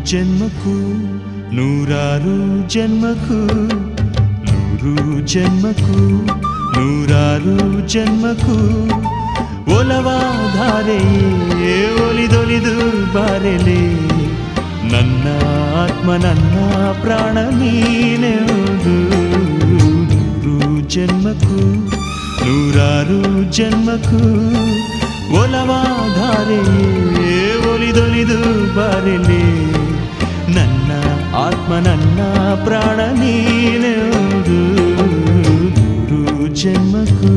ಜನ್ಮಕ್ಕೂ ನೂರಾರು ಜನ್ಮಕ್ಕೂ ನೂರು ಜನ್ಮಕ್ಕೂ ನೂರಾರು ಜನ್ಮಕ್ಕೂ ಒಲವಾಧಾರೆಯೇ ಒಲಿದೊಲಿದು ಬಾರೆಲೆ ನನ್ನ ಆತ್ಮ ನನ್ನ ಪ್ರಾಣ ನೀನೆಂದು ನೂರು ಜನ್ಮಕ್ಕೂ ನೂರಾರು ಜನ್ಮಕ್ಕೂ ಒಲವಾಧಾರೆಯೇ ಒಲಿದೊಲಿದು ಬಾರೆಲೆ ನನ್ನ ಆತ್ಮ ನನ್ನ ಪ್ರಾಣ ನೀನೆಂದು ನೂರು ಜನ್ಮಕ್ಕೂ